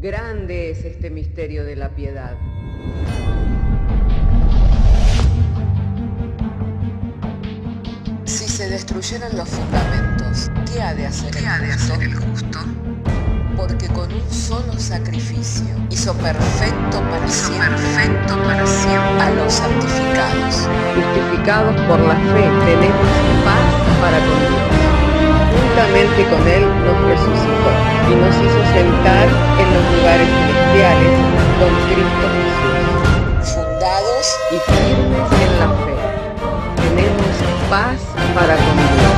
Grande es este misterio de la piedad. Si se destruyeran los fundamentos, ¿qué ha de hacer el justo? Porque con un solo sacrificio hizo perfecto para siempre a los santificados. Justificados por la fe, tenemos paz para con Dios. Juntamente con Él nos resucitó y nos hizo sentar en los lugares celestiales con Cristo Jesús. Fundados Y firmes en la fe, tenemos paz para con Dios.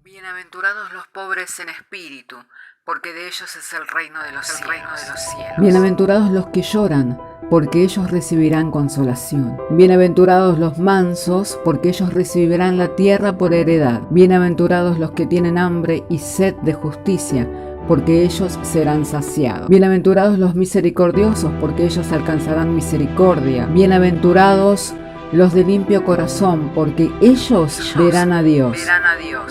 Bienaventurados los pobres en espíritu, porque de ellos es el reino de los cielos. Bienaventurados los que lloran, porque ellos recibirán consolación. Bienaventurados los mansos, porque ellos recibirán la tierra por heredad. Bienaventurados los que tienen hambre y sed de justicia, porque ellos serán saciados. Bienaventurados los misericordiosos, porque ellos alcanzarán misericordia. Bienaventurados los de limpio corazón, porque ellos verán a Dios.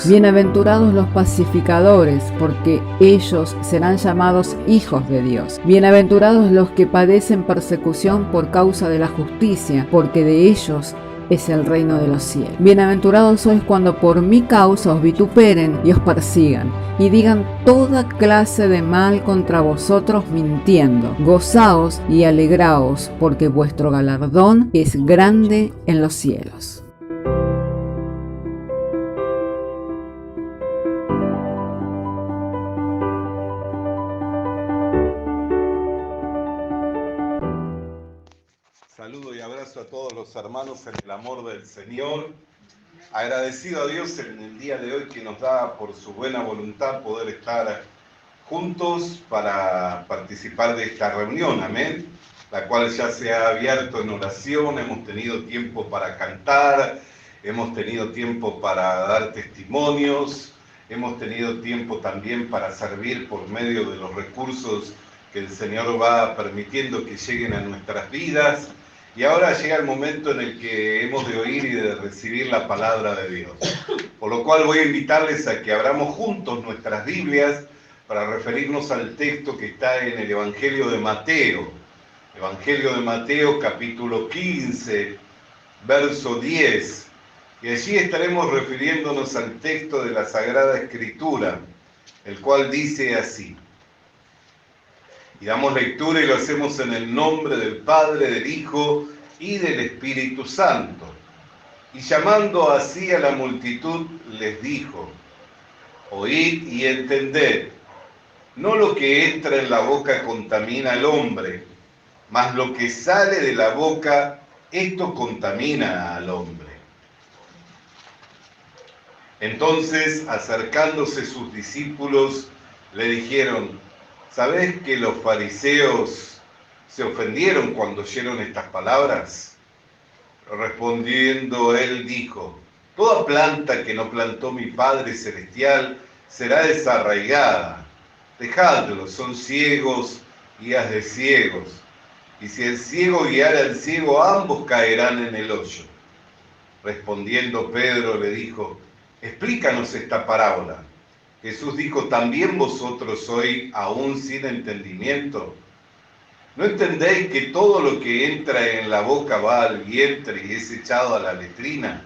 Bienaventurados los pacificadores, porque ellos serán llamados hijos de Dios. Bienaventurados los que padecen persecución por causa de la justicia, porque de ellos es el reino de los cielos. Bienaventurados sois cuando por mi causa os vituperen y os persigan, y digan toda clase de mal contra vosotros mintiendo. Gozaos y alegraos, porque vuestro galardón es grande en los cielos. Saludo y abrazo a todos los hermanos en el amor del Señor. Agradecido a Dios en el día de hoy que nos da por su buena voluntad poder estar juntos para participar de esta reunión, amén, la cual ya se ha abierto en oración. Hemos tenido tiempo para cantar, hemos tenido tiempo para dar testimonios, hemos tenido tiempo también para servir por medio de los recursos que el Señor va permitiendo que lleguen a nuestras vidas. Y ahora llega el momento en el que hemos de oír y de recibir la palabra de Dios. Por lo cual voy a invitarles a que abramos juntos nuestras Biblias para referirnos al texto que está en el Evangelio de Mateo. Evangelio de Mateo, capítulo 15, verso 10. Y allí estaremos refiriéndonos al texto de la Sagrada Escritura, el cual dice así. Y damos lectura y lo hacemos en el nombre del Padre, del Hijo y del Espíritu Santo. Y llamando así a la multitud, les dijo: oíd y entended, no lo que entra en la boca contamina al hombre, mas lo que sale de la boca, esto contamina al hombre. Entonces, acercándose sus discípulos, le dijeron: ¿sabés que los fariseos se ofendieron cuando oyeron estas palabras? Respondiendo él dijo: toda planta que no plantó mi Padre Celestial será desarraigada. Dejadlos, son ciegos, guías de ciegos. Y si el ciego guiara al ciego, ambos caerán en el hoyo. Respondiendo Pedro le dijo: explícanos esta parábola. Jesús dijo: ¿también vosotros sois aún sin entendimiento? ¿No entendéis que todo lo que entra en la boca va al vientre y es echado a la letrina?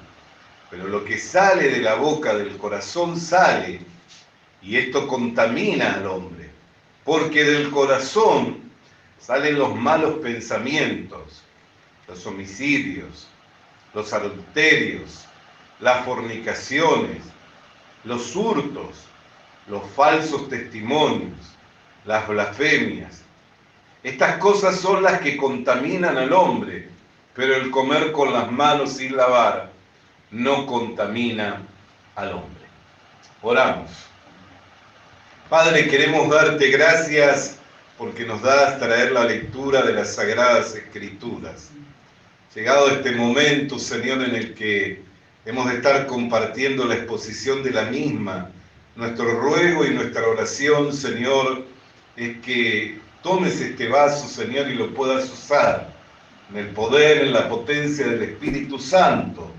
Pero lo que sale de la boca del corazón sale, y esto contamina al hombre, porque del corazón salen los malos pensamientos, los homicidios, los adulterios, las fornicaciones, los hurtos, los falsos testimonios, las blasfemias. Estas cosas son las que contaminan al hombre, pero el comer con las manos sin lavar no contamina al hombre. Oramos. Padre, queremos darte gracias porque nos das traer la lectura de las Sagradas Escrituras. Llegado este momento, Señor, en el que hemos de estar compartiendo la exposición de la misma, nuestro ruego y nuestra oración, Señor, es que tomes este vaso, Señor, y lo puedas usar en el poder, en la potencia del Espíritu Santo,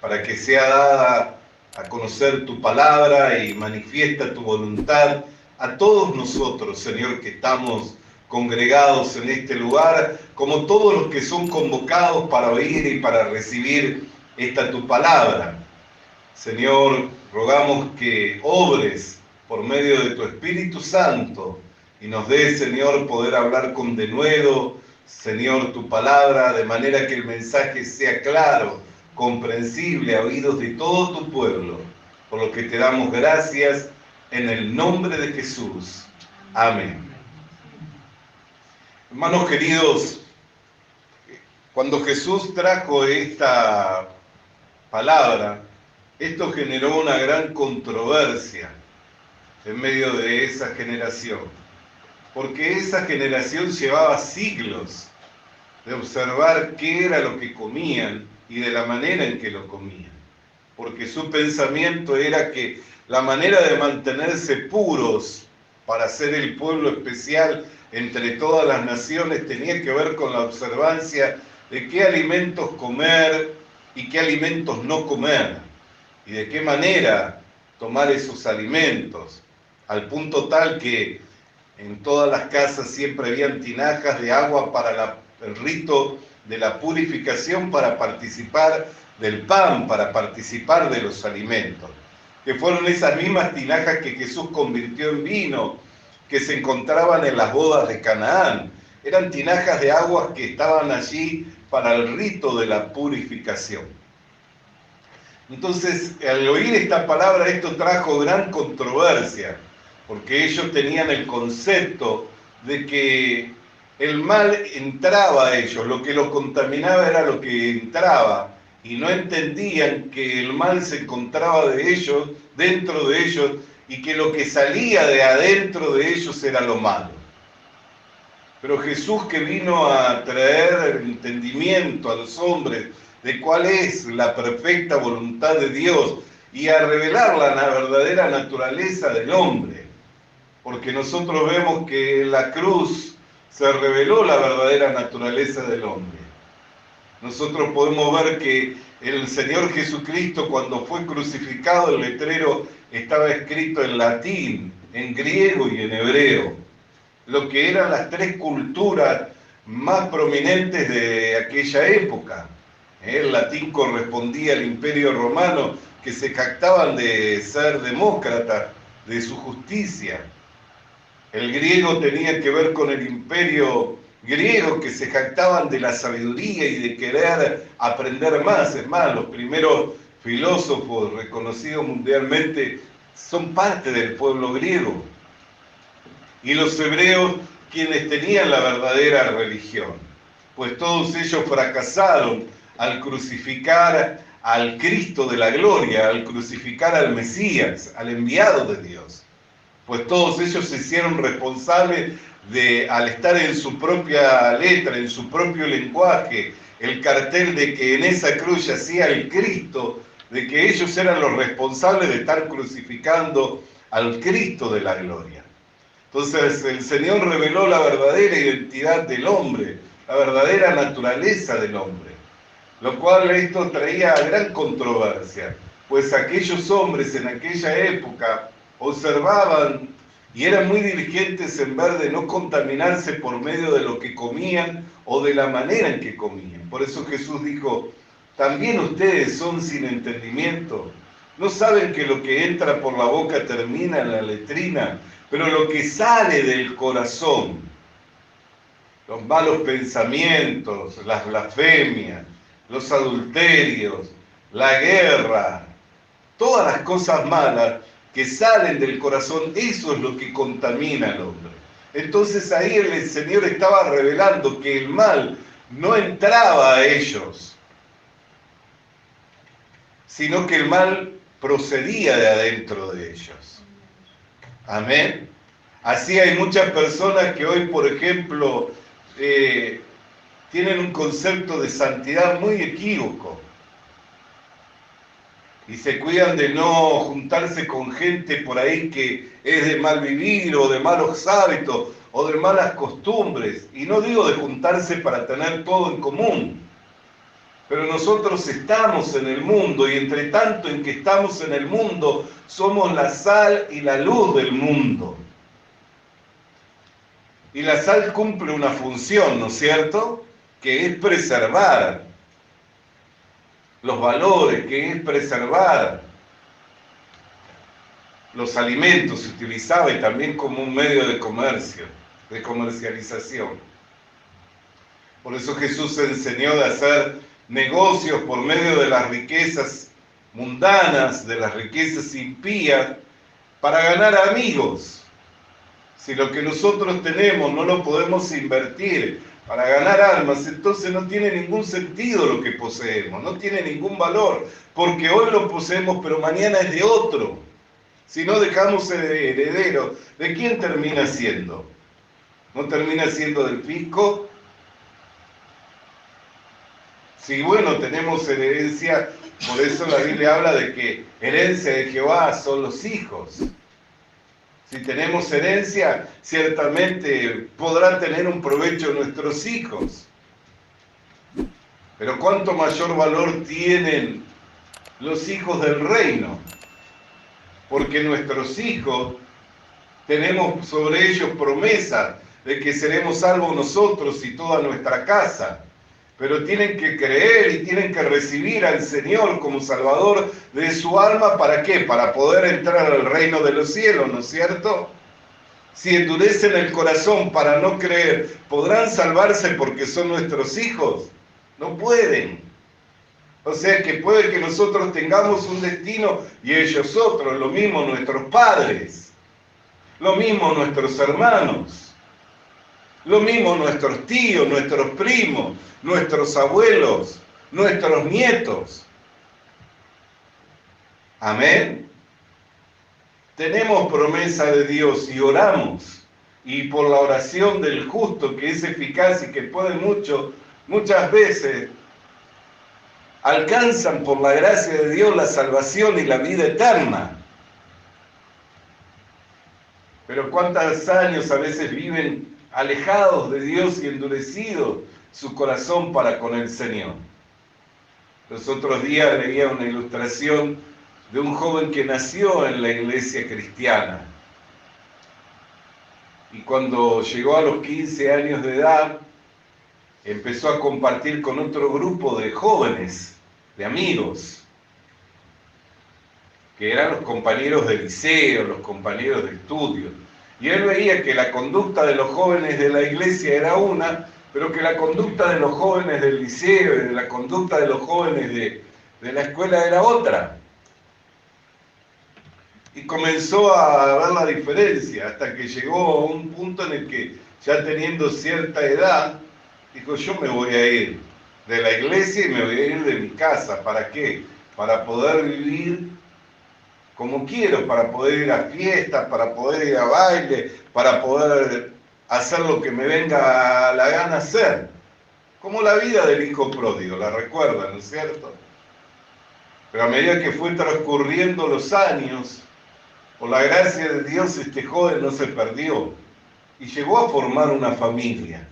para que sea dada a conocer tu palabra y manifiesta tu voluntad a todos nosotros, Señor, que estamos congregados en este lugar, como todos los que son convocados para oír y para recibir esta tu palabra. Señor, rogamos que obres por medio de tu Espíritu Santo y nos des, Señor, poder hablar con denuedo, Señor, tu palabra, de manera que el mensaje sea claro, comprensible a oídos de todo tu pueblo, por lo que te damos gracias en el nombre de Jesús. Amén. Hermanos queridos, cuando Jesús trajo esta palabra, esto generó una gran controversia en medio de esa generación, porque esa generación llevaba siglos de observar qué era lo que comían y de la manera en que lo comían, porque su pensamiento era que la manera de mantenerse puros para ser el pueblo especial entre todas las naciones tenía que ver con la observancia de qué alimentos comer y qué alimentos no comer, y de qué manera tomar esos alimentos, al punto tal que en todas las casas siempre habían tinajas de agua para el rito de la purificación, para participar del pan, para participar de los alimentos, que fueron esas mismas tinajas que Jesús convirtió en vino, que se encontraban en las bodas de Canaán. Eran tinajas de aguas que estaban allí para el rito de la purificación. Entonces, al oír esta palabra, esto trajo gran controversia, porque ellos tenían el concepto de que el mal entraba a ellos, lo que los contaminaba era lo que entraba, y no entendían que el mal se encontraba de ellos, dentro de ellos, y que lo que salía de adentro de ellos era lo malo. Pero Jesús, que vino a traer el entendimiento a los hombres de cuál es la perfecta voluntad de Dios y a revelar la verdadera naturaleza del hombre, porque nosotros vemos que en la cruz se reveló la verdadera naturaleza del hombre. Nosotros podemos ver que el Señor Jesucristo, cuando fue crucificado, el letrero estaba escrito en latín, en griego y en hebreo, lo que eran las tres culturas más prominentes de aquella época. El latín correspondía al Imperio Romano, que se jactaban de ser demócratas, de su justicia. El griego tenía que ver con el Imperio griego, que se jactaban de la sabiduría y de querer aprender más. Es más, los primeros filósofos reconocidos mundialmente son parte del pueblo griego. Y los hebreos, quienes tenían la verdadera religión, pues todos ellos fracasaron al crucificar al Cristo de la gloria, al crucificar al Mesías, al enviado de Dios. Pues todos ellos se hicieron responsables de, al estar en su propia letra, en su propio lenguaje, el cartel de que en esa cruz yacía el Cristo, de que ellos eran los responsables de estar crucificando al Cristo de la gloria. Entonces el Señor reveló la verdadera identidad del hombre, la verdadera naturaleza del hombre, lo cual esto traía gran controversia, pues aquellos hombres en aquella época observaban y eran muy diligentes en ver de no contaminarse por medio de lo que comían o de la manera en que comían. Por eso Jesús dijo, también ustedes son sin entendimiento, ¿no saben que lo que entra por la boca termina en la letrina? Pero lo que sale del corazón, los malos pensamientos, las blasfemias, los adulterios, la guerra, todas las cosas malas que salen del corazón, eso es lo que contamina al hombre. Entonces ahí el Señor estaba revelando que el mal no entraba a ellos, sino que el mal procedía de adentro de ellos. Amén. Así hay muchas personas que hoy, por ejemplo, tienen un concepto de santidad muy equívoco y se cuidan de no juntarse con gente por ahí que es de mal vivir o de malos hábitos o de malas costumbres. Y no digo de juntarse para tener todo en común, pero nosotros estamos en el mundo y entre tanto en que estamos en el mundo somos la sal y la luz del mundo. Y la sal cumple una función, ¿no es cierto? Que es preservar los valores, que es preservar los alimentos. Se utilizaba y también como un medio de comercio, de comercialización. Por eso Jesús enseñó de hacer negocios por medio de las riquezas mundanas, de las riquezas impías, para ganar amigos. Si lo que nosotros tenemos no lo podemos invertir para ganar almas, entonces no tiene ningún sentido lo que poseemos, no tiene ningún valor, porque hoy lo poseemos, pero mañana es de otro. Si no dejamos el heredero, ¿de quién termina siendo? ¿No termina siendo del fisco? Si bueno, tenemos herencia, por eso la Biblia habla de que herencia de Jehová son los hijos. Si tenemos herencia, ciertamente podrán tener un provecho nuestros hijos. Pero ¿cuánto mayor valor tienen los hijos del reino? Porque nuestros hijos, tenemos sobre ellos promesa de que seremos salvos nosotros y toda nuestra casa. Pero tienen que creer y tienen que recibir al Señor como Salvador de su alma. ¿Para qué? Para poder entrar al reino de los cielos, ¿no es cierto? Si endurecen el corazón para no creer, ¿podrán salvarse porque son nuestros hijos? No pueden. O sea que puede que nosotros tengamos un destino y ellos otros, lo mismo nuestros padres, lo mismo nuestros hermanos, lo mismo nuestros tíos, nuestros primos, nuestros abuelos, nuestros nietos. Amén. Tenemos promesa de Dios y oramos. Y por la oración del justo, que es eficaz y que puede mucho, muchas veces alcanzan por la gracia de Dios la salvación y la vida eterna. Pero cuántos años a veces viven alejados de Dios y endurecidos su corazón para con el Señor. Los otros días leía una ilustración de un joven que nació en la iglesia cristiana. Y cuando llegó a los 15 años de edad, empezó a compartir con otro grupo de jóvenes, de amigos, que eran los compañeros de liceo, los compañeros de estudio. Y él veía que la conducta de los jóvenes de la iglesia era una, pero que la conducta de los jóvenes del liceo y de la conducta de los jóvenes de la escuela era otra. Y comenzó a ver la diferencia, hasta que llegó a un punto en el que, ya teniendo cierta edad, dijo: yo me voy a ir de la iglesia y me voy a ir de mi casa. ¿Para qué? Para poder vivir como quiero, para poder ir a fiestas, para poder ir a baile, para poder hacer lo que me venga la gana hacer. Como la vida del hijo pródigo, la recuerdan, ¿no es cierto? Pero a medida que fue transcurriendo los años, por la gracia de Dios, este joven no se perdió y llegó a formar una familia.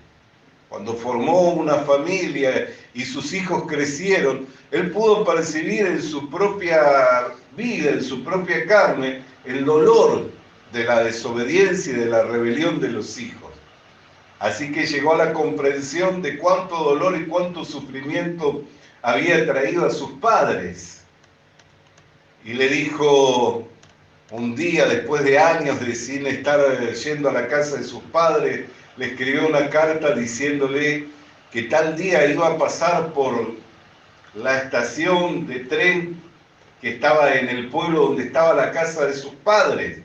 Cuando formó una familia y sus hijos crecieron, él pudo percibir en su propia vida, en su propia carne, el dolor de la desobediencia y de la rebelión de los hijos. Así que llegó a la comprensión de cuánto dolor y cuánto sufrimiento había traído a sus padres. Y le dijo un día, después de años de sin estar yendo a la casa de sus padres, le escribió una carta diciéndole que tal día iba a pasar por la estación de tren que estaba en el pueblo donde estaba la casa de sus padres,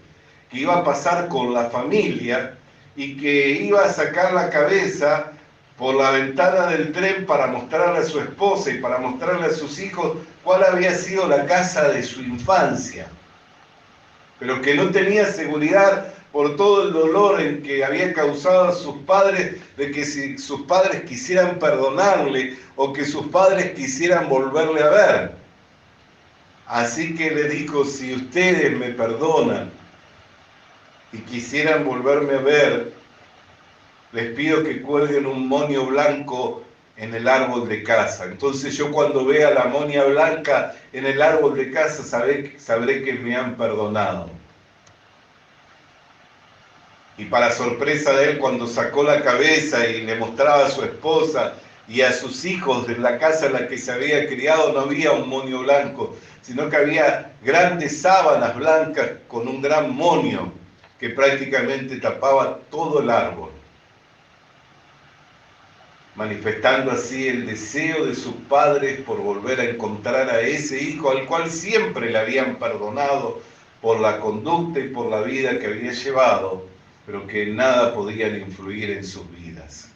que iba a pasar con la familia y que iba a sacar la cabeza por la ventana del tren para mostrarle a su esposa y para mostrarle a sus hijos cuál había sido la casa de su infancia, pero que no tenía seguridad por todo el dolor en que había causado a sus padres, de que si sus padres quisieran perdonarle o que sus padres quisieran volverle a ver. Así que le dijo: si ustedes me perdonan y quisieran volverme a ver, les pido que cuelguen un monio blanco en el árbol de casa. Entonces yo, cuando vea la moña blanca en el árbol de casa, sabré que me han perdonado. Y para sorpresa de él, cuando sacó la cabeza y le mostraba a su esposa y a sus hijos de la casa en la que se había criado, no había un monio blanco, sino que había grandes sábanas blancas con un gran monio que prácticamente tapaba todo el árbol, manifestando así el deseo de sus padres por volver a encontrar a ese hijo al cual siempre le habían perdonado por la conducta y por la vida que había llevado, pero que en nada podían influir en sus vidas.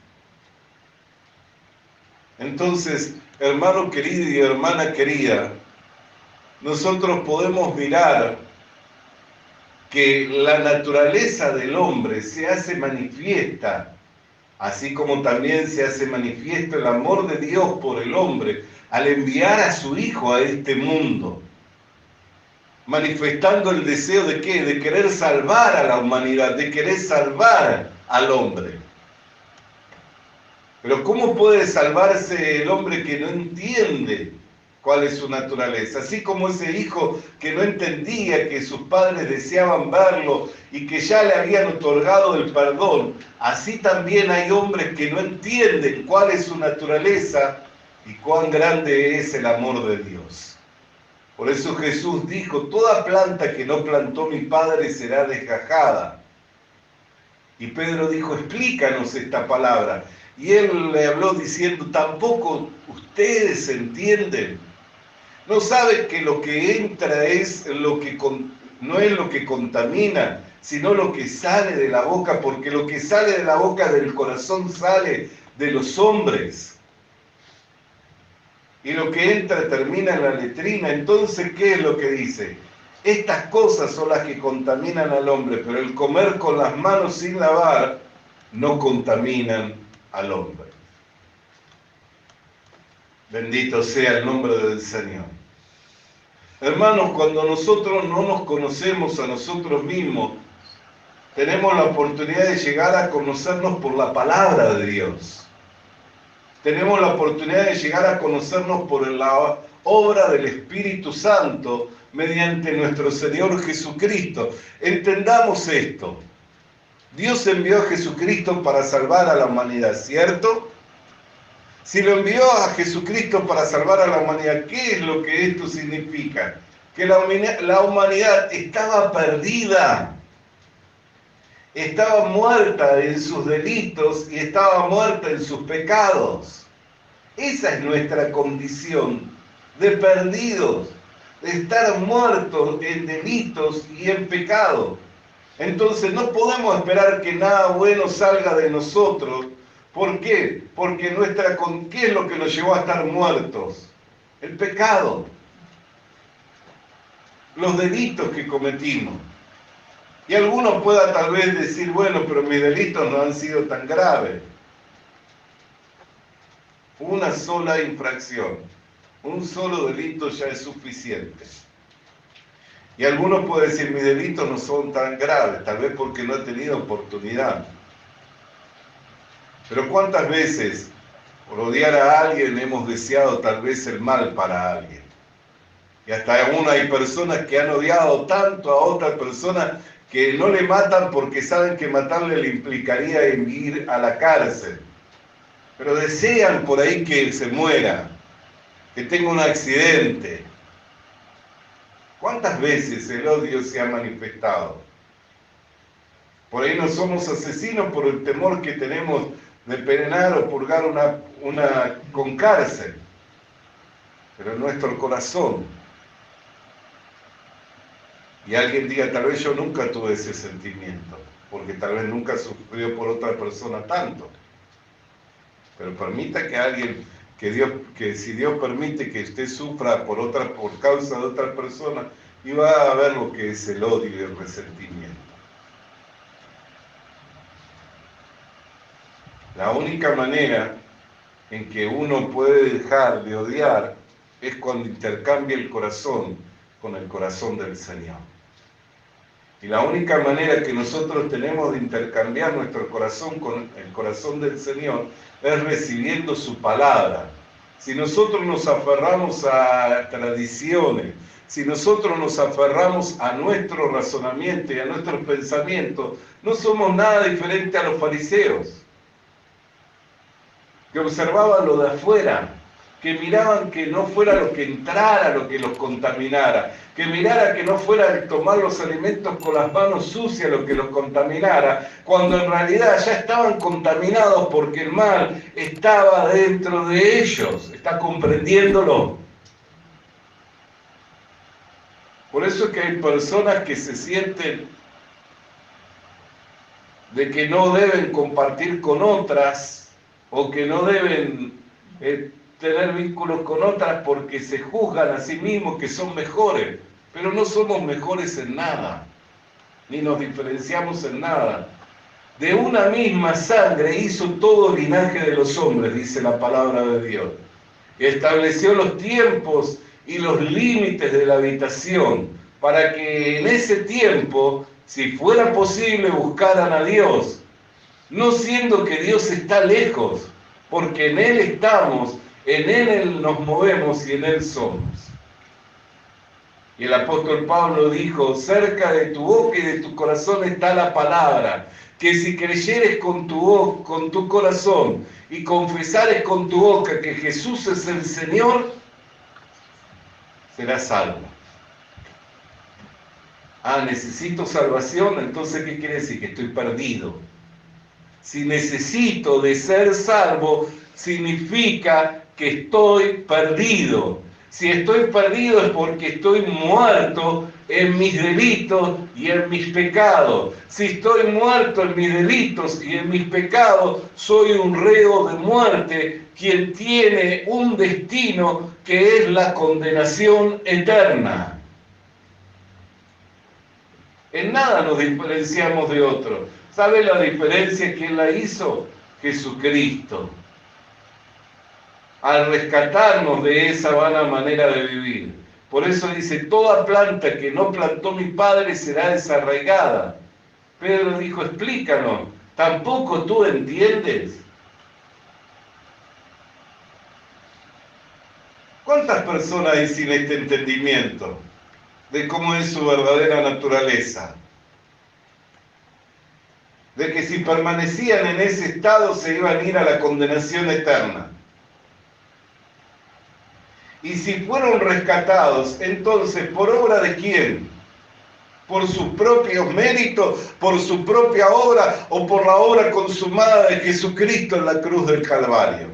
Entonces, hermano querido y hermana querida, nosotros podemos mirar que la naturaleza del hombre se hace manifiesta, así como también se hace manifiesto el amor de Dios por el hombre al enviar a su Hijo a este mundo, manifestando el deseo de ¿qué? De querer salvar a la humanidad, de querer salvar al hombre. Pero ¿cómo puede salvarse el hombre que no entiende cuál es su naturaleza? Así como ese hijo que no entendía que sus padres deseaban verlo y que ya le habían otorgado el perdón, así también hay hombres que no entienden cuál es su naturaleza y cuán grande es el amor de Dios. Por eso Jesús dijo, toda planta que no plantó mi Padre será desgajada. Y Pedro dijo, explícanos esta palabra. Y él le habló diciendo, tampoco ustedes entienden. No saben que lo que entra es lo que no es lo que contamina, sino lo que sale de la boca, porque lo que sale de la boca del corazón sale de los hombres. Y lo que entra termina en la letrina. Entonces, ¿qué es lo que dice? Estas cosas son las que contaminan al hombre, pero el comer con las manos sin lavar no contaminan al hombre. Bendito sea el nombre del Señor. Hermanos, cuando nosotros no nos conocemos a nosotros mismos, tenemos la oportunidad de llegar a conocernos por la palabra de Dios. Tenemos la oportunidad de llegar a conocernos por la obra del Espíritu Santo mediante nuestro Señor Jesucristo. Entendamos esto. Dios envió a Jesucristo para salvar a la humanidad, ¿cierto? Si lo envió a Jesucristo para salvar a la humanidad, ¿qué es lo que esto significa? Que la humanidad estaba perdida, estaba muerta en sus delitos y estaba muerta en sus pecados. Esa es nuestra condición de perdidos, de estar muertos en delitos y en pecado. Entonces no podemos esperar que nada bueno salga de nosotros. ¿Por qué? Porque ¿qué es lo que nos llevó a estar muertos? El pecado. Los delitos que cometimos. Y algunos puedan tal vez decir, bueno, pero mis delitos no han sido tan graves. Una sola infracción, un solo delito ya es suficiente. Y algunos pueden decir, mis delitos no son tan graves, tal vez porque no he tenido oportunidad. Pero ¿cuántas veces por odiar a alguien hemos deseado tal vez el mal para alguien? Y hasta aún hay personas que han odiado tanto a otra persona que no le matan porque saben que matarle le implicaría en ir a la cárcel. Pero desean por ahí que se muera, que tenga un accidente. ¿Cuántas veces el odio se ha manifestado? Por ahí no somos asesinos por el temor que tenemos de penar o purgar una con cárcel, pero en nuestro corazón. Y alguien diga, tal vez yo nunca tuve ese sentimiento, porque tal vez nunca sufrió por otra persona tanto. Pero permita que alguien, que si Dios permite que usted sufra por causa de otra persona, y va a ver lo que es el odio y el resentimiento. La única manera en que uno puede dejar de odiar es cuando intercambia el corazón con el corazón del Señor. Y la única manera que nosotros tenemos de intercambiar nuestro corazón con el corazón del Señor es recibiendo su palabra. Si nosotros nos aferramos a tradiciones, si nosotros nos aferramos a nuestro razonamiento y a nuestros pensamientos, no somos nada diferente a los fariseos, que observaban lo de afuera, que miraban que no fuera lo que entrara lo que los contaminara, que mirara que no fuera el tomar los alimentos con las manos sucias lo que los contaminara, cuando en realidad ya estaban contaminados porque el mal estaba dentro de ellos. ¿Está comprendiéndolo? Por eso es que hay personas que se sienten de que no deben compartir con otras o que no deben tener vínculos con otras porque se juzgan a sí mismos que son mejores, pero no somos mejores en nada, ni nos diferenciamos en nada. De una misma sangre hizo todo linaje de los hombres, dice la palabra de Dios. Estableció los tiempos y los límites de la habitación, para que en ese tiempo, si fuera posible, buscaran a Dios, no siendo que Dios está lejos, porque en Él estamos, en Él nos movemos y en Él somos. Y el apóstol Pablo dijo, cerca de tu boca y de tu corazón está la palabra, que si creyeres con tu corazón y confesares con tu boca que Jesús es el Señor, serás salvo. Ah, necesito salvación, entonces ¿qué quiere decir? Que estoy perdido. Si necesito de ser salvo, significa que estoy perdido. Si estoy perdido es porque estoy muerto en mis delitos y en mis pecados. Si estoy muerto en mis delitos y en mis pecados, soy un reo de muerte, quien tiene un destino que es la condenación eterna. En nada nos diferenciamos de otros. ¿Sabe la diferencia? ¿Quién la hizo? Jesucristo. Al rescatarnos de esa vana manera de vivir. Por eso dice, toda planta que no plantó mi Padre será desarraigada. Pedro dijo, explícanos, ¿tampoco tú entiendes? ¿Cuántas personas hay sin este entendimiento de cómo es su verdadera naturaleza? De que si permanecían en ese estado se iban a ir a la condenación eterna. Y si fueron rescatados, entonces, ¿por obra de quién? ¿Por sus propios méritos, por su propia obra o por la obra consumada de Jesucristo en la cruz del Calvario?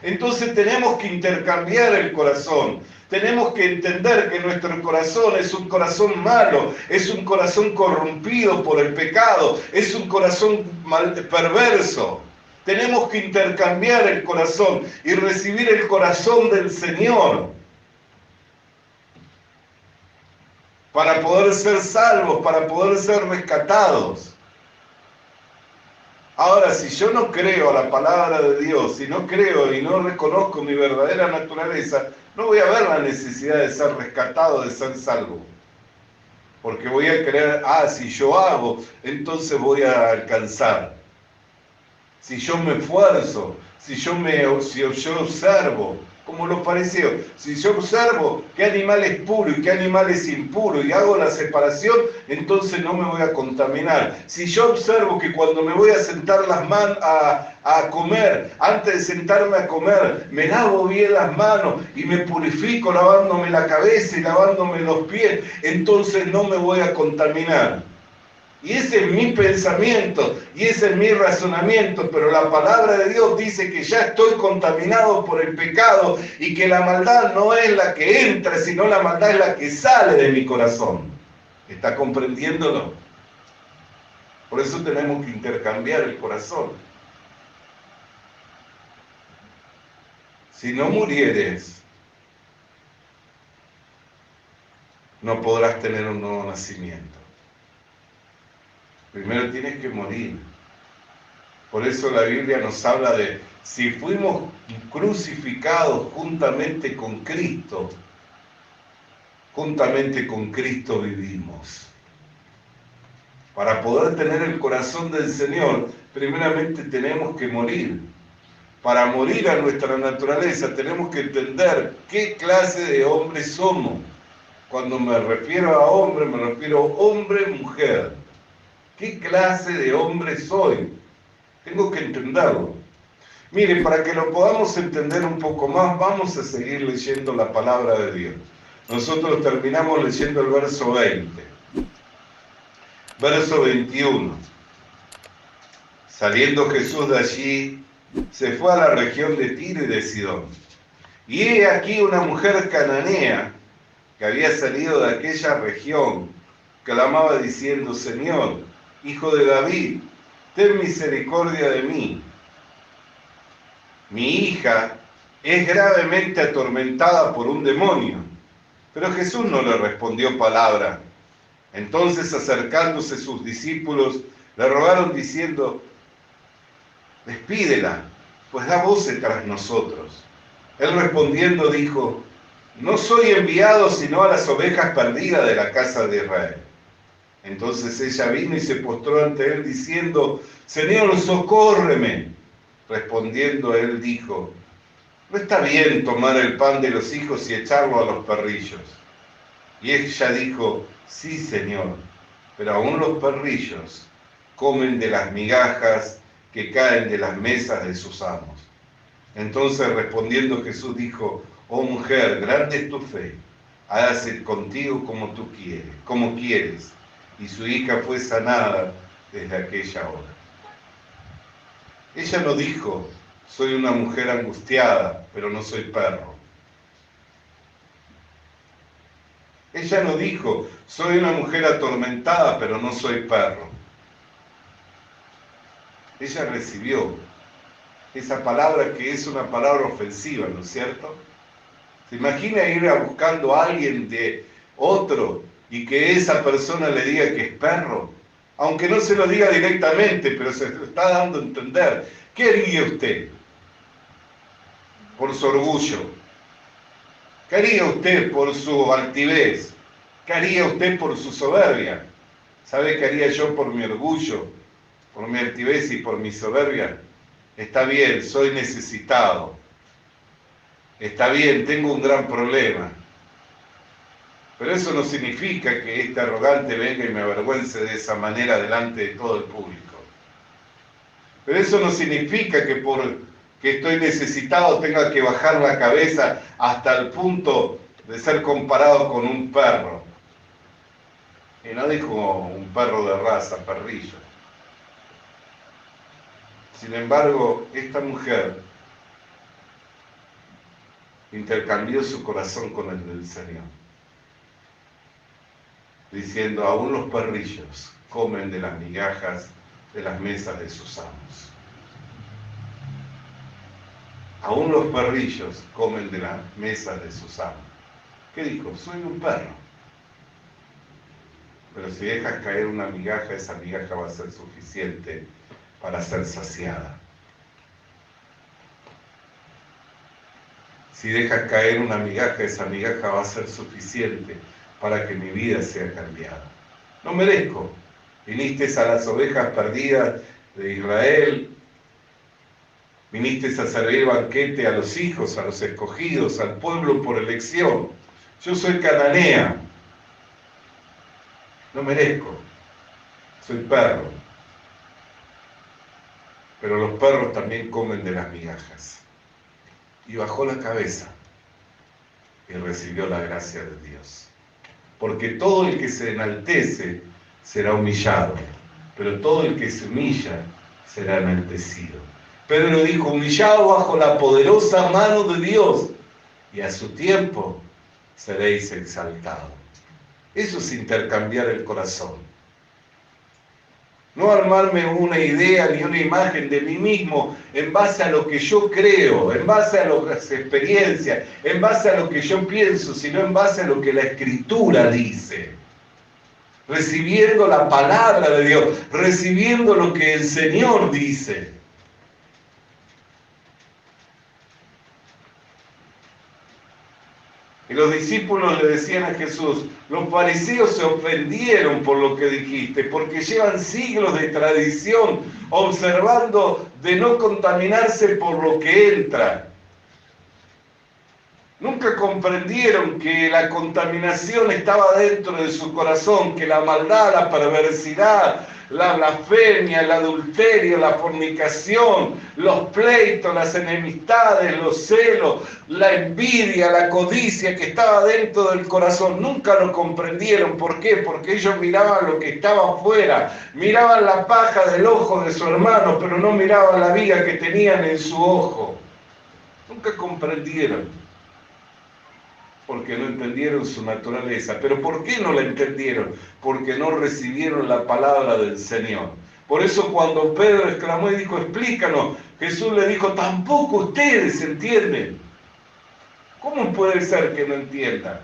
Entonces tenemos que intercambiar el corazón. Tenemos que entender que nuestro corazón es un corazón malo, es un corazón corrompido por el pecado, es un corazón perverso. Tenemos que intercambiar el corazón y recibir el corazón del Señor para poder ser salvos, para poder ser rescatados. Ahora, si yo no creo a la palabra de Dios, si no creo y no reconozco mi verdadera naturaleza, no voy a ver la necesidad de ser rescatado, de ser salvo. Porque voy a creer, si yo hago, entonces voy a alcanzar. Si yo me esfuerzo, si yo observo, como los fariseos, si yo observo qué animal es puro y qué animal es impuro y hago la separación, entonces no me voy a contaminar. Si yo observo que cuando me voy a sentar a comer, antes de sentarme a comer, me lavo bien las manos y me purifico lavándome la cabeza y lavándome los pies, entonces no me voy a contaminar. Y ese es mi pensamiento, y ese es mi razonamiento, pero la palabra de Dios dice que ya estoy contaminado por el pecado y que la maldad no es la que entra, sino la maldad es la que sale de mi corazón. ¿Está comprendiéndolo? Por eso tenemos que intercambiar el corazón. Si no murieres, no podrás tener un nuevo nacimiento. Primero tienes que morir. Por eso la Biblia nos habla de, si fuimos crucificados juntamente con Cristo vivimos. Para poder tener el corazón del Señor, primeramente tenemos que morir. Para morir a nuestra naturaleza tenemos que entender qué clase de hombres somos. Cuando me refiero a hombre, me refiero a hombre-mujer. ¿Qué clase de hombre soy? Tengo que entenderlo. Miren, para que lo podamos entender un poco más, vamos a seguir leyendo la palabra de Dios. Nosotros terminamos leyendo el verso 20. Verso 21. Saliendo Jesús de allí, se fue a la región de Tiro y de Sidón. Y he aquí una mujer cananea que había salido de aquella región, clamaba diciendo: Señor, Hijo de David, ten misericordia de mí. Mi hija es gravemente atormentada por un demonio. Pero Jesús no le respondió palabra. Entonces, acercándose sus discípulos, le rogaron diciendo: despídela, pues da voces tras nosotros. Él respondiendo dijo: no soy enviado sino a las ovejas perdidas de la casa de Israel. Entonces ella vino y se postró ante él diciendo: Señor, socórreme. Respondiendo él dijo: no está bien tomar el pan de los hijos y echarlo a los perrillos. Y ella dijo: sí, Señor, pero aún los perrillos comen de las migajas que caen de las mesas de sus amos. Entonces respondiendo Jesús dijo: oh mujer, grande es tu fe, hágase contigo como quieres. Y su hija fue sanada desde aquella hora. Ella no dijo: soy una mujer angustiada, pero no soy perro. Ella no dijo: soy una mujer atormentada, pero no soy perro. Ella recibió esa palabra que es una palabra ofensiva, ¿no es cierto? ¿Se imagina ir buscando a alguien de otro y que esa persona le diga que es perro? Aunque no se lo diga directamente, pero se lo está dando a entender. ¿Qué haría usted por su orgullo? ¿Qué haría usted por su altivez? ¿Qué haría usted por su soberbia? ¿Sabe qué haría yo por mi orgullo, por mi altivez y por mi soberbia? Está bien, soy necesitado. Está bien, tengo un gran problema. Pero eso no significa que este arrogante venga y me avergüence de esa manera delante de todo el público. Pero eso no significa que porque estoy necesitado tenga que bajar la cabeza hasta el punto de ser comparado con un perro. Y no dijo un perro de raza, perrillo. Sin embargo, esta mujer intercambió su corazón con el del Señor, diciendo: aún los perrillos comen de las migajas de las mesas de sus amos. Aún los perrillos comen de las mesas de sus amos. ¿Qué dijo? Soy un perro. Pero si dejas caer una migaja, esa migaja va a ser suficiente para ser saciada. Si dejas caer una migaja, esa migaja va a ser suficiente para que mi vida sea cambiada. No merezco. Viniste a las ovejas perdidas de Israel, viniste a servir banquete a los hijos, a los escogidos, al pueblo por elección. Yo soy cananea. No merezco. Soy perro. Pero los perros también comen de las migajas. Y bajó la cabeza y recibió la gracia de Dios. Porque todo el que se enaltece será humillado, pero todo el que se humilla será enaltecido. Pedro dijo: humillado bajo la poderosa mano de Dios, y a su tiempo seréis exaltados. Eso es intercambiar el corazón. No armarme una idea ni una imagen de mí mismo en base a lo que yo creo, en base a las experiencias, en base a lo que yo pienso, sino en base a lo que la Escritura dice. Recibiendo la palabra de Dios, recibiendo lo que el Señor dice. Y los discípulos le decían a Jesús: los fariseos se ofendieron por lo que dijiste, porque llevan siglos de tradición observando de no contaminarse por lo que entra. Nunca comprendieron que la contaminación estaba dentro de su corazón, que la maldad, la perversidad, la blasfemia, el adulterio, la fornicación, los pleitos, las enemistades, los celos, la envidia, la codicia que estaba dentro del corazón. Nunca lo comprendieron. ¿Por qué? Porque ellos miraban lo que estaba afuera, miraban la paja del ojo de su hermano, pero no miraban la viga que tenían en su ojo. Nunca comprendieron. Porque no entendieron su naturaleza. ¿Pero por qué no la entendieron? Porque no recibieron la palabra del Señor. Por eso cuando Pedro exclamó y dijo, explícanos, Jesús le dijo, tampoco ustedes entienden. ¿Cómo puede ser que no entiendan?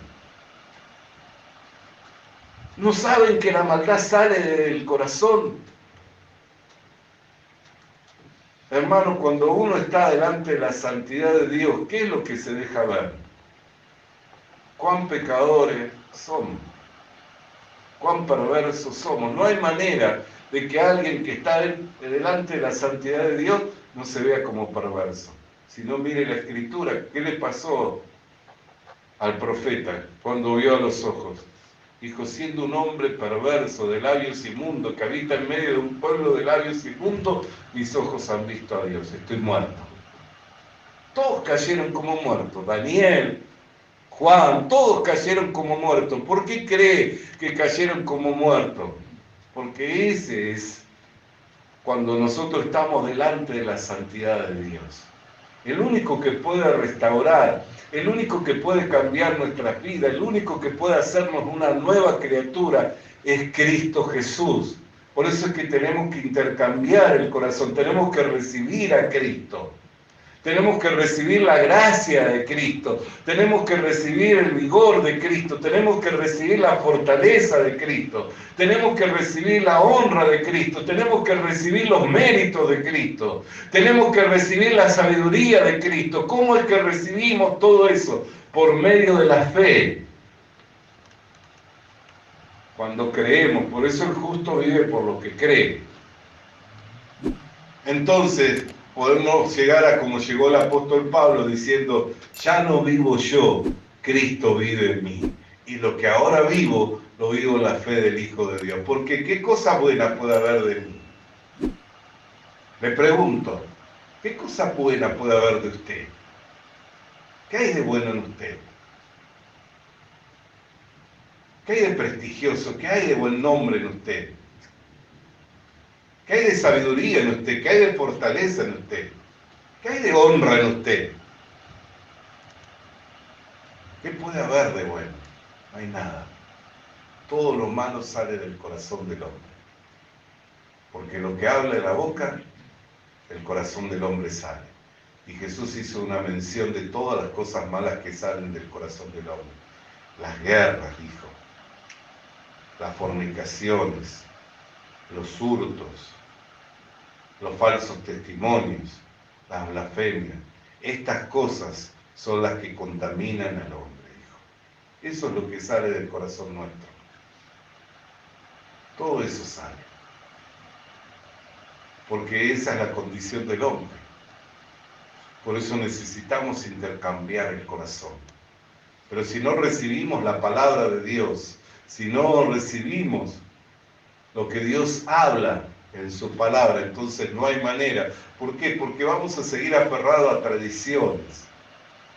¿No saben que la maldad sale del corazón? Hermano, cuando uno está delante de la santidad de Dios, ¿qué es lo que se deja ver? Cuán pecadores somos, cuán perversos somos. No hay manera de que alguien que está delante de la santidad de Dios no se vea como perverso. Si no, mire la Escritura, ¿qué le pasó al profeta cuando vio a los ojos? Dijo, siendo un hombre perverso, de labios inmundos, que habita en medio de un pueblo de labios inmundos, mis ojos han visto a Dios, estoy muerto. Todos cayeron como muertos, Daniel, Juan, todos cayeron como muertos. ¿Por qué cree que cayeron como muertos? Porque ese es cuando nosotros estamos delante de la santidad de Dios. El único que puede restaurar, el único que puede cambiar nuestras vidas, el único que puede hacernos una nueva criatura es Cristo Jesús. Por eso es que tenemos que intercambiar el corazón, tenemos que recibir a Cristo. Tenemos que recibir la gracia de Cristo, tenemos que recibir el vigor de Cristo, tenemos que recibir la fortaleza de Cristo, tenemos que recibir la honra de Cristo, tenemos que recibir los méritos de Cristo, tenemos que recibir la sabiduría de Cristo. ¿Cómo es que recibimos todo eso? Por medio de la fe. Cuando creemos, por eso el justo vive por lo que cree. Entonces, podemos llegar a como llegó el apóstol Pablo diciendo, ya no vivo yo, Cristo vive en mí. Y lo que ahora vivo, lo vivo en la fe del Hijo de Dios. Porque ¿qué cosa buena puede haber de mí? Le pregunto, ¿qué cosa buena puede haber de usted? ¿Qué hay de bueno en usted? ¿Qué hay de prestigioso? ¿Qué hay de buen nombre en usted? ¿Qué hay de sabiduría en usted? ¿Qué hay de fortaleza en usted? ¿Qué hay de honra en usted? ¿Qué puede haber de bueno? No hay nada. Todo lo malo sale del corazón del hombre. Porque lo que habla de la boca, el corazón del hombre sale. Y Jesús hizo una mención de todas las cosas malas que salen del corazón del hombre. Las guerras, dijo. Las fornicaciones, los hurtos, los falsos testimonios, las blasfemias. Estas cosas son las que contaminan al hombre, dijo. Eso es lo que sale del corazón nuestro. Todo eso sale. Porque esa es la condición del hombre. Por eso necesitamos intercambiar el corazón. Pero si no recibimos la palabra de Dios, si no recibimos lo que Dios habla en su palabra, entonces no hay manera. ¿Por qué? Porque vamos a seguir aferrados a tradiciones,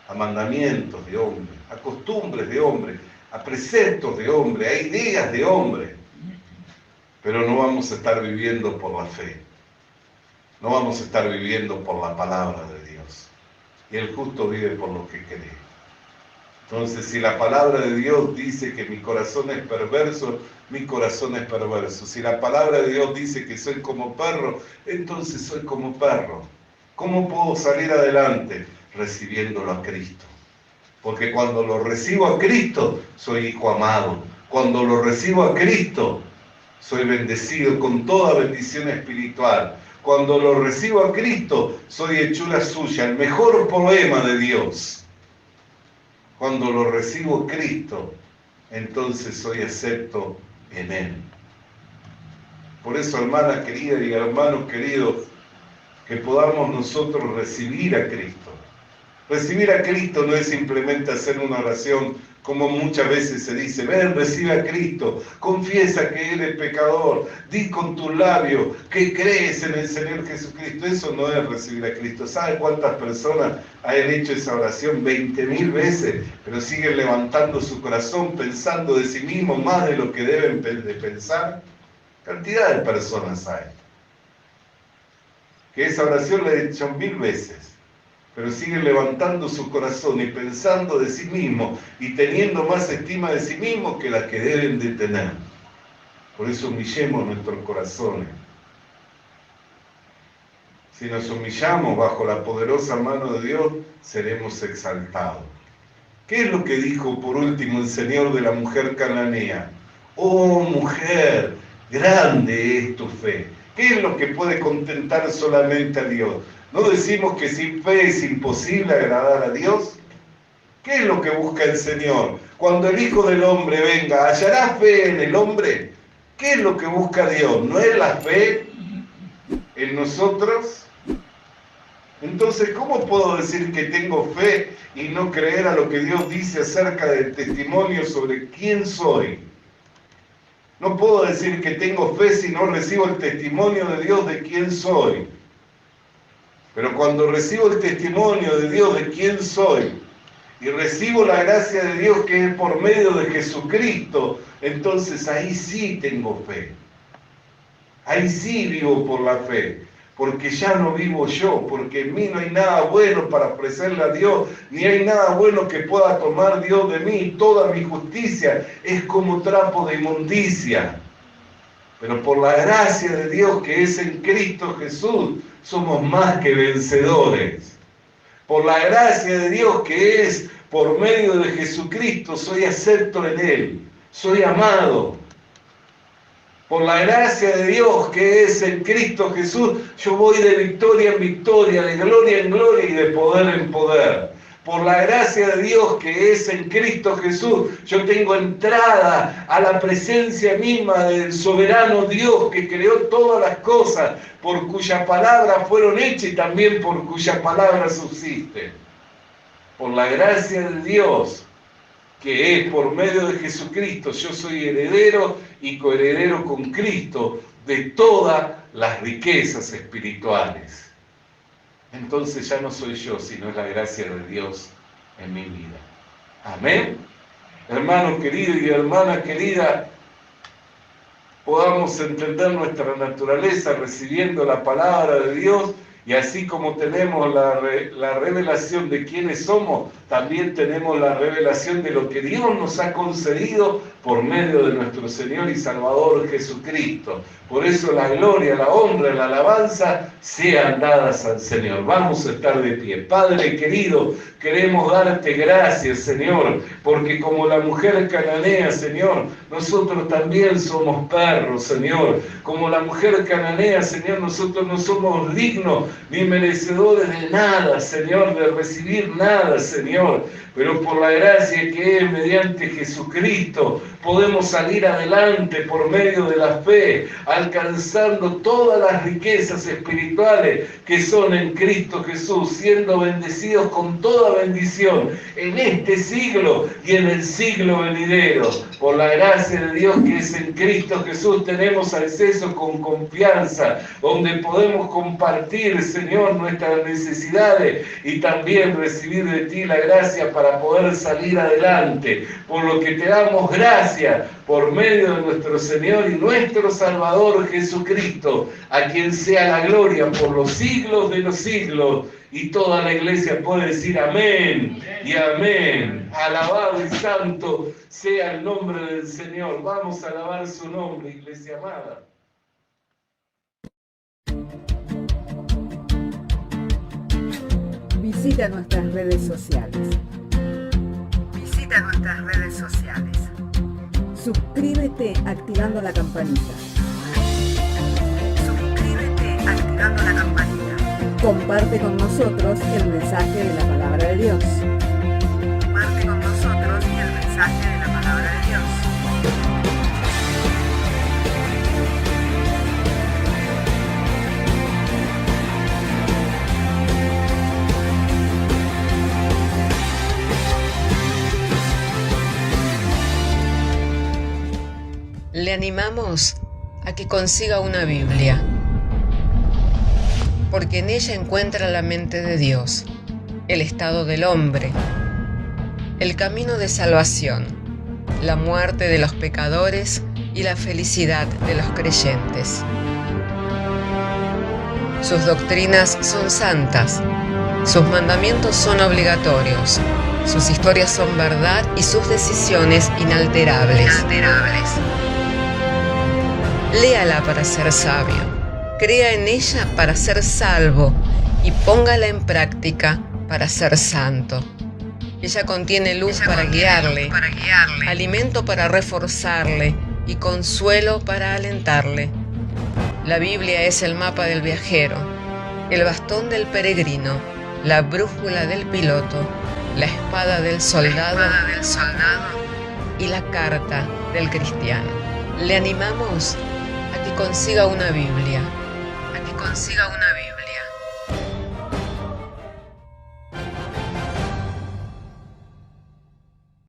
a mandamientos de hombre, a costumbres de hombre, a preceptos de hombre, a ideas de hombre. Pero no vamos a estar viviendo por la fe. No vamos a estar viviendo por la palabra de Dios. Y el justo vive por lo que cree. Entonces, si la palabra de Dios dice que mi corazón es perverso, mi corazón es perverso. Si la palabra de Dios dice que soy como perro, entonces soy como perro. ¿Cómo puedo salir adelante? Recibiéndolo a Cristo. Porque cuando lo recibo a Cristo, soy hijo amado. Cuando lo recibo a Cristo, soy bendecido con toda bendición espiritual. Cuando lo recibo a Cristo, soy hechura suya, el mejor poema de Dios. Cuando lo recibo a Cristo, entonces soy acepto en Él. Por eso, hermana querida y hermanos queridos, que podamos nosotros recibir a Cristo, Recibir a Cristo no es simplemente hacer una oración como muchas veces se dice, ven, recibe a Cristo, confiesa que eres pecador, di con tus labios que crees en el Señor Jesucristo. Eso no es recibir a Cristo. ¿Sabe cuántas personas han hecho esa oración 20.000 veces, pero siguen levantando su corazón pensando de sí mismos más de lo que deben de pensar? Cantidad de personas hay que esa oración la han hecho 1000 veces, pero siguen levantando su corazón y pensando de sí mismo y teniendo más estima de sí mismo que la que deben de tener. Por eso humillemos nuestros corazones. Si nos humillamos bajo la poderosa mano de Dios, seremos exaltados. ¿Qué es lo que dijo por último el Señor de la mujer cananea? Oh mujer, grande es tu fe. ¿Qué es lo que puede contentar solamente a Dios? ¿No decimos que sin fe es imposible agradar a Dios? ¿Qué es lo que busca el Señor? Cuando el Hijo del Hombre venga, ¿hallará fe en el hombre? ¿Qué es lo que busca Dios? ¿No es la fe en nosotros? Entonces, ¿cómo puedo decir que tengo fe y no creer a lo que Dios dice acerca del testimonio sobre quién soy? No puedo decir que tengo fe si no recibo el testimonio de Dios de quién soy. Pero cuando recibo el testimonio de Dios de quién soy y recibo la gracia de Dios que es por medio de Jesucristo, entonces ahí sí tengo fe. Ahí sí vivo por la fe, porque ya no vivo yo, porque en mí no hay nada bueno para ofrecerle a Dios, ni hay nada bueno que pueda tomar Dios de mí. Toda mi justicia es como trapo de inmundicia. Pero por la gracia de Dios que es en Cristo Jesús, somos más que vencedores. Por la gracia de Dios que es por medio de Jesucristo, soy acepto en Él, soy amado. Por la gracia de Dios que es en Cristo Jesús, yo voy de victoria en victoria, de gloria en gloria y de poder en poder. Por la gracia de Dios que es en Cristo Jesús, yo tengo entrada a la presencia misma del soberano Dios que creó todas las cosas, por cuya palabra fueron hechas y también por cuya palabra subsisten. Por la gracia de Dios que es por medio de Jesucristo, yo soy heredero y coheredero con Cristo de todas las riquezas espirituales. Entonces ya no soy yo, sino es la gracia de Dios en mi vida. Amén. Hermano querido y hermana querida, podamos entender nuestra naturaleza recibiendo la palabra de Dios, y así como tenemos la revelación de quiénes somos, también tenemos la revelación de lo que Dios nos ha concedido por medio de nuestro Señor y Salvador Jesucristo. Por eso la gloria, la honra, la alabanza sean dadas al Señor. Vamos a estar de pie. Padre querido, queremos darte gracias, Señor, porque como la mujer cananea, Señor, nosotros también somos perros, Señor. Como la mujer cananea, Señor, nosotros no somos dignos ni merecedores de nada, Señor, de recibir nada, Señor. Pero por la gracia que es mediante Jesucristo, podemos salir adelante por medio de la fe, alcanzando todas las riquezas espirituales que son en Cristo Jesús, siendo bendecidos con toda bendición en este siglo y en el siglo venidero. Por la gracia de Dios que es en Cristo Jesús, tenemos acceso con confianza, donde podemos compartir, Señor, nuestras necesidades y también recibir de ti la gracia para poder salir adelante. Por lo que te damos gracias por medio de nuestro Señor y nuestro Salvador Jesucristo, a quien sea la gloria por los siglos de los siglos. Y toda la iglesia puede decir amén y amén. Alabado y santo sea el nombre del Señor. Vamos a alabar su nombre, iglesia amada. Visita nuestras redes sociales. Suscríbete activando la campanita. Comparte con nosotros el mensaje de la palabra de Dios. Le animamos a que consiga una Biblia, porque en ella encuentra la mente de Dios, el estado del hombre, el camino de salvación, la muerte de los pecadores y la felicidad de los creyentes. Sus doctrinas son santas, sus mandamientos son obligatorios, sus historias son verdad y sus decisiones inalterables. Léala para ser sabio, crea en ella para ser salvo y póngala en práctica para ser santo. Ella contiene luz para guiarle, alimento para reforzarle y consuelo para alentarle. La Biblia es el mapa del viajero, el bastón del peregrino, la brújula del piloto, la espada del soldado y la carta del cristiano. Le animamos a que consiga una Biblia,